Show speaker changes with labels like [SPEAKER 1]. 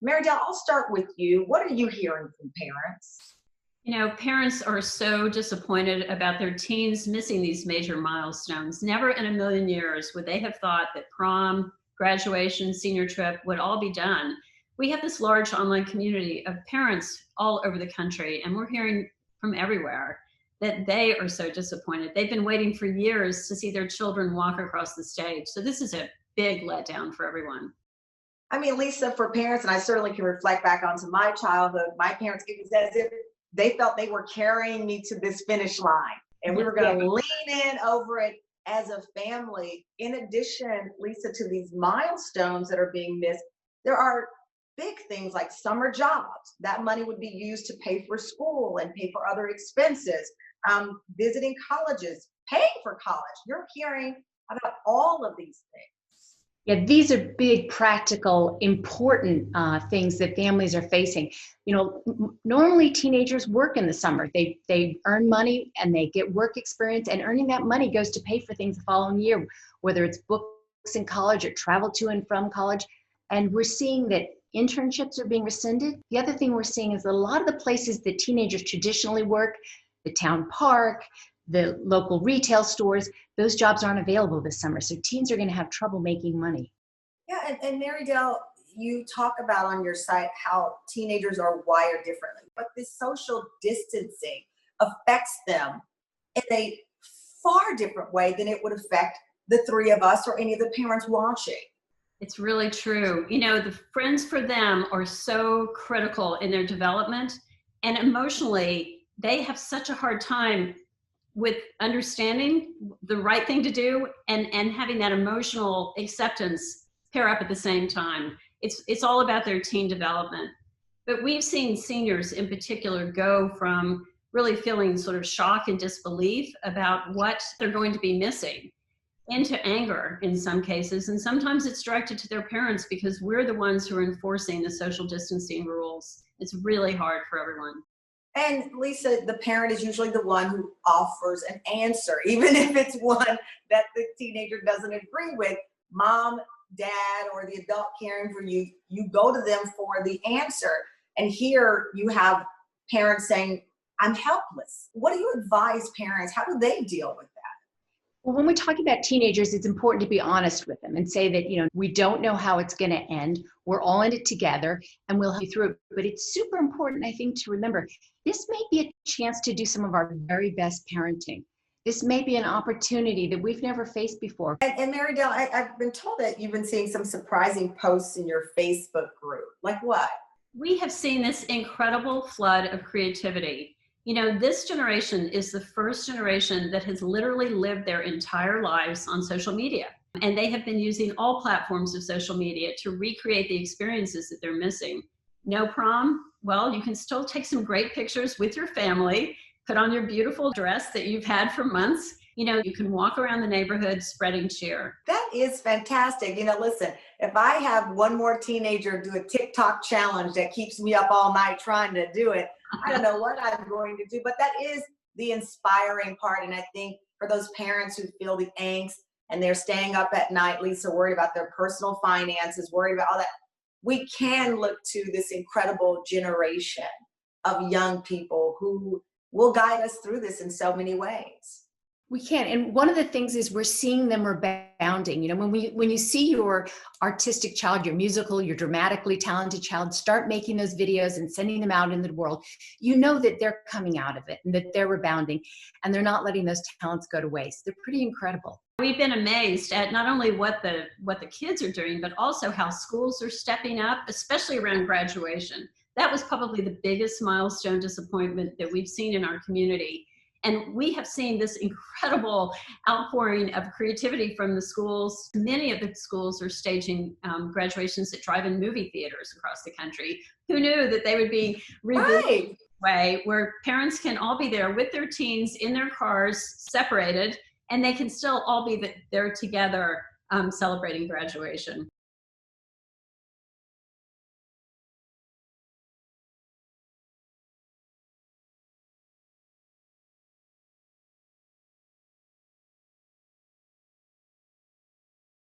[SPEAKER 1] Mary Dell, I'll start with you. What are you hearing from parents?
[SPEAKER 2] You know, parents are so disappointed about their teens missing these major milestones. Never in a million years would they have thought that prom, graduation, senior trip would all be done. We have this large online community of parents all over the country, and we're hearing from everywhere that they are so disappointed. They've been waiting for years to see their children walk across the stage. So this is a big letdown for everyone.
[SPEAKER 1] I mean, Lisa, for parents, and I certainly can reflect back onto my childhood, my parents, it was as if they felt they were carrying me to this finish line and we were going to lean in over it as a family. In addition, Lisa, to these milestones that are being missed, there are big things like summer jobs. That money would be used to pay for school and pay for other expenses, visiting colleges, paying for college. You're hearing about all of these things.
[SPEAKER 3] Yeah, these are big, practical, important things that families are facing. You know, normally teenagers work in the summer. They earn money and they get work experience, and earning that money goes to pay for things the following year, whether it's books in college or travel to and from college. And we're seeing that internships are being rescinded. The other thing we're seeing is that a lot of the places that teenagers traditionally work, the town park, the local retail stores, those jobs aren't available this summer. So teens are going to have trouble making money.
[SPEAKER 1] Yeah, and Mary Dell, you talk about on your site how teenagers are wired differently, but this social distancing affects them in a far different way than it would affect the three of us or any of the parents watching.
[SPEAKER 2] It's really true. You know, the friends for them are so critical in their development, and emotionally, they have such a hard time with understanding the right thing to do and having that emotional acceptance pair up at the same time. It's all about their teen development. But we've seen seniors in particular go from really feeling sort of shock and disbelief about what they're going to be missing into anger in some cases. And sometimes it's directed to their parents because we're the ones who are enforcing the social distancing rules. It's really hard for everyone.
[SPEAKER 1] And Lisa, the parent is usually the one who offers an answer, even if it's one that the teenager doesn't agree with. Mom, dad, or the adult caring for you, you go to them for the answer. And here you have parents saying, I'm helpless. What do you advise parents? How do they deal with that?
[SPEAKER 3] Well, when we're talking about teenagers, it's important to be honest with them and say that, you know, we don't know how it's going to end. We're all in it together and we'll help you through it. But it's super important, I think, to remember this may be a chance to do some of our very best parenting. This may be an opportunity that we've never faced before.
[SPEAKER 1] And Mary Dell, I've been told that you've been seeing some surprising posts in your Facebook group. Like what?
[SPEAKER 2] We have seen this incredible flood of creativity. You know, this generation is the first generation that has literally lived their entire lives on social media. And they have been using all platforms of social media to recreate the experiences that they're missing. No prom? Well, you can still take some great pictures with your family, put on your beautiful dress that you've had for months. You know, you can walk around the neighborhood spreading cheer.
[SPEAKER 1] That is fantastic. You know, listen, if I have one more teenager do a TikTok challenge that keeps me up all night trying to do it, I don't know what I'm going to do, but that is the inspiring part. And I think for those parents who feel the angst and they're staying up at night, Lisa, worried about their personal finances, worried about all that, we can look to this incredible generation of young people who will guide us through this in so many ways.
[SPEAKER 3] We can. And one of the things is we're seeing them rebounding. You know, when you see your artistic child, your musical, your dramatically talented child start making those videos and sending them out into the world, you know that they're coming out of it and that they're rebounding and they're not letting those talents go to waste. They're pretty incredible.
[SPEAKER 2] We've been amazed at not only what the kids are doing, but also how schools are stepping up, especially around graduation. That was probably the biggest milestone disappointment that we've seen in our community. And we have seen this incredible outpouring of creativity from the schools. Many of the schools are staging graduations at drive-in movie theaters across the country. Who knew that they would be revisited way where parents can all be there with their teens in their cars, separated, and they can still all be there together celebrating graduation.